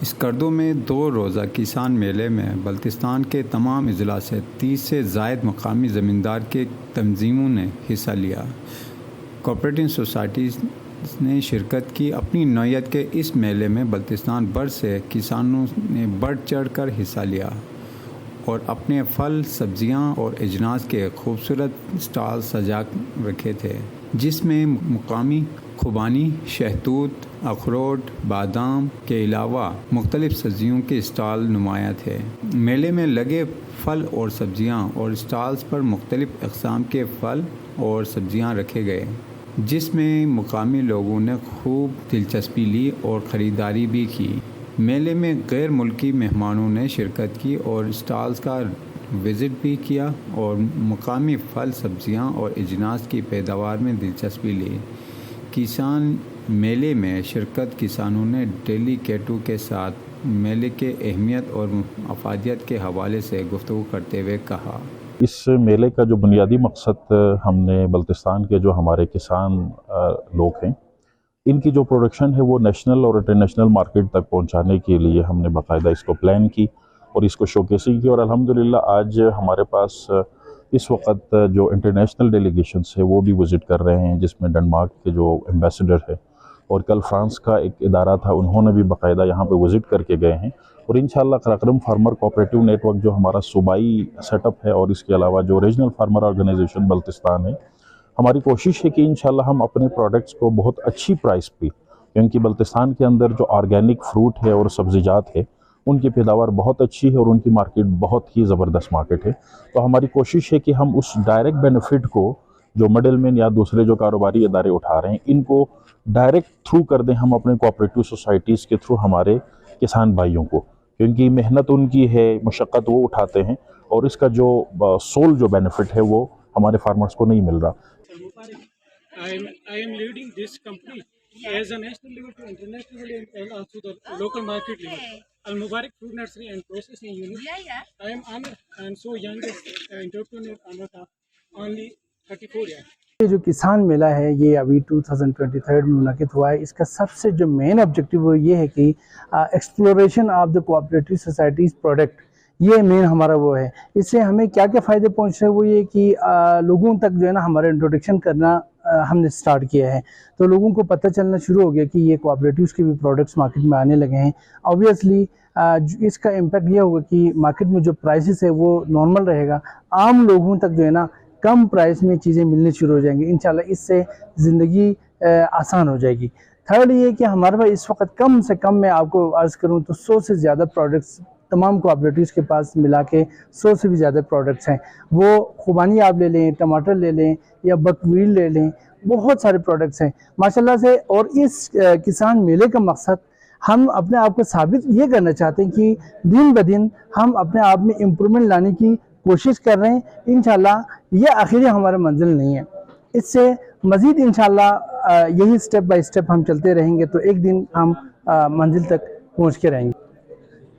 اسکردو میں 2 روزہ کسان میلے میں بلتستان کے تمام اضلاع سے 30 سے زائد مقامی زمیندار کے تنظیموں نے حصہ لیا۔ کوآپریٹو سوسائٹیز نے شرکت کی۔ اپنی نوعیت کے اس میلے میں بلتستان بھر سے کسانوں نے بڑھ چڑھ کر حصہ لیا اور اپنے پھل، سبزیاں اور اجناس کے خوبصورت اسٹال سجا رکھے تھے، جس میں مقامی خوبانی، شہتوت، اخروٹ، بادام کے علاوہ مختلف سبزیوں کے اسٹال نمایاں تھے۔ میلے میں لگے پھل اور سبزیاں اور اسٹالز پر مختلف اقسام کے پھل اور سبزیاں رکھے گئے، جس میں مقامی لوگوں نے خوب دلچسپی لی اور خریداری بھی کی۔ میلے میں غیر ملکی مہمانوں نے شرکت کی اور اسٹالز کا وزٹ بھی کیا اور مقامی پھل، سبزیاں اور اجناس کی پیداوار میں دلچسپی لی۔ کسان میلے میں شرکت کسانوں نے ڈیلیگیٹوں کے ساتھ میلے کے اہمیت اور افادیت کے حوالے سے گفتگو کرتے ہوئے کہا۔ اس میلے کا جو بنیادی مقصد ہم نے بلتستان کے جو ہمارے کسان لوگ ہیں، ان کی جو پروڈکشن ہے وہ نیشنل اور انٹرنیشنل مارکیٹ تک پہنچانے کے لیے ہم نے باقاعدہ اس کو پلان کی اور اس کو شوکیسنگ کی، اور الحمدللہ آج ہمارے پاس اس وقت جو انٹرنیشنل ڈیلیگیشنز ہے وہ بھی وزٹ کر رہے ہیں، جس میں ڈنمارک کے جو ایمبیسڈر ہے اور کل فرانس کا ایک ادارہ تھا، انہوں نے بھی باقاعدہ یہاں پہ وزٹ کر کے گئے ہیں۔ اور انشاءاللہ Karakoram farmer cooperative network جو ہمارا صوبائی سیٹ اپ ہے اور اس کے علاوہ جو ریجنل فارمر آرگنائزیشن بلتستان ہے، ہماری کوشش ہے کہ انشاءاللہ ہم اپنے پروڈکٹس کو بہت اچھی پرائس پہ، کیونکہ بلتستان کے اندر جو آرگینک فروٹ ہے اور سبزیجات ہے ان کی پیداوار بہت اچھی ہے اور ان کی مارکیٹ بہت ہی زبردست مارکیٹ ہے، تو ہماری کوشش ہے کہ ہم اس ڈائریکٹ بینیفٹ کو جو مڈل مین یا دوسرے جو کاروباری ادارے اٹھا رہے ہیں ان کو ڈائریکٹ تھرو کر دیں ہم اپنے کوآپریٹو سوسائٹیز کے تھرو ہمارے کسان بھائیوں کو، کیونکہ محنت ان کی ہے، مشقت وہ اٹھاتے ہیں اور اس کا جو سول جو بینیفٹ ہے وہ ہمارے فارمرز کو نہیں مل رہا۔ I am leading this company as a national level to international level and also the local market level. Al Mubarak Fruit Nursery and Processing Unit. I am Amir and so youngest entrepreneur Amir, only 34 years. یہ جو کسان میلہ ہے یہ ابھی 2023 میں منعقد ہوا ہے۔ اس کا سب سے جو مین آبجیکٹیو وہ یہ ہے کہ exploration of the cooperative societies product, یہ مین ہمارا وہ ہے۔ اس سے ہمیں کیا کیا فائدے پہنچ رہے ہیں وہ یہ کہ لوگوں تک جو ہے نا ہمارا انٹروڈکشن کرنا ہم نے سٹارٹ کیا ہے، تو لوگوں کو پتہ چلنا شروع ہو گیا کہ یہ کوآپریٹیوز کے بھی پروڈکٹس مارکیٹ میں آنے لگے ہیں۔ آبویسلی اس کا امپیکٹ یہ ہوگا کہ مارکیٹ میں جو پرائسز ہے وہ نارمل رہے گا، عام لوگوں تک جو ہے نا کم پرائس میں چیزیں ملنے شروع ہو جائیں گی، انشاءاللہ اس سے زندگی آسان ہو جائے گی۔ تھرڈ یہ کہ ہمارے پاس اس وقت کم سے کم میں آپ کو عرض کروں تو 100 سے زیادہ پروڈکٹس تمام کوآپریٹیوز کے پاس ملا کے 100 سے بھی زیادہ پروڈکٹس ہیں۔ وہ خوبانی آپ لے لیں، ٹماٹر لے لیں یا بکویل لے لیں، بہت سارے پروڈکٹس ہیں ماشاءاللہ سے۔ اور اس کسان میلے کا مقصد ہم اپنے آپ کو ثابت یہ کرنا چاہتے ہیں کہ دن بدن ہم اپنے آپ میں امپرومنٹ لانے کی کوشش کر رہے ہیں۔ انشاءاللہ یہ آخری ہمارا منزل نہیں ہے، اس سے مزید انشاءاللہ یہی سٹیپ بائی سٹیپ ہم چلتے رہیں گے تو ایک دن ہم منزل تک پہنچ کے رہیں گے۔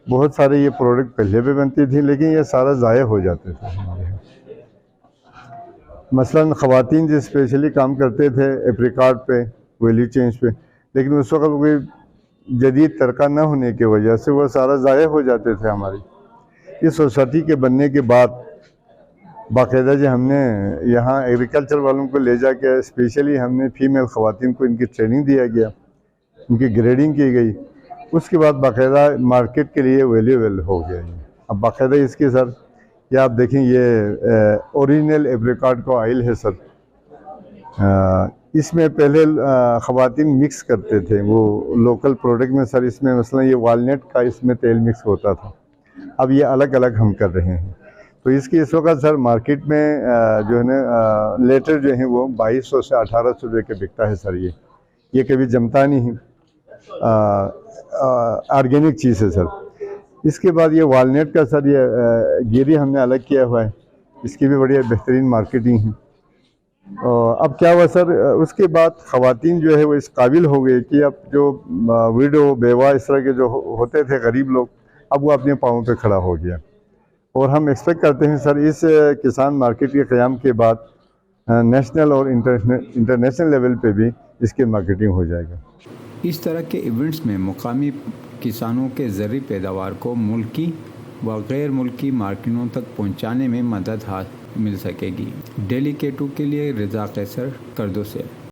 بہت سارے یہ پروڈکٹ پہلے بھی بنتی تھی لیکن یہ سارا ضائع ہو جاتے تھے ہمارے یہاں۔ مثلاً خواتین جو اسپیشلی کام کرتے تھے ایپریکارڈ پہ، ویلیو چینج پہ، لیکن اس وقت کوئی جدید ترکہ نہ ہونے کی وجہ سے وہ سارا ضائع ہو جاتے تھے ہماری۔ اس سوسائٹی کے بننے کے بعد باقاعدہ جو ہم نے یہاں ایگریکلچر والوں کو لے جا کے اسپیشلی ہم نے فیمیل خواتین کو ان کی ٹریننگ دیا گیا، ان کی گریڈنگ کی گئی، اس کے بعد باقاعدہ مارکیٹ کے لیے ویلیویبل ہو گیا یہ۔ اب باقاعدہ اس کے سر یہ آپ دیکھیں یہ اوریجنل ایپریکارڈ کا آئل ہے سر۔ اس میں پہلے خواتین مکس کرتے تھے وہ لوکل پروڈکٹ میں سر، اس میں مثلا یہ والنٹ کا اس میں تیل مکس ہوتا تھا، اب یہ الگ الگ ہم کر رہے ہیں۔ تو اس کی اس وقت سر مارکیٹ میں جو ہے نا لیٹر جو ہیں وہ 2200 سے 1800 روپے کے بکتا ہے سر۔ یہ کبھی جمتا نہیں ہے، آرگینک چیز ہے سر۔ اس کے بعد یہ والنٹ کا سر یہ گیری ہم نے الگ کیا ہوا ہے، اس کی بھی بڑی بہترین مارکیٹنگ ہے۔ اب کیا ہوا سر، اس کے بعد خواتین جو ہے وہ اس قابل ہو گئی کہ اب جو ویڈو بیوہ اس طرح کے جو ہوتے تھے غریب لوگ، اب وہ اپنے پاؤں پہ کھڑا ہو گیا۔ اور ہم ایکسپیکٹ کرتے ہیں سر اس کسان مارکیٹ کے قیام کے بعد نیشنل اور انٹرنیشنل لیول پہ بھی اس کی مارکیٹنگ ہو جائے گا۔ اس طرح کے ایونٹس میں مقامی کسانوں کے زرعی پیداوار کو ملکی و غیر ملکی مارکیٹوں تک پہنچانے میں مدد مل سکے گی۔ ڈیلی K2 کے لیے رضا قیصر، کردو سے۔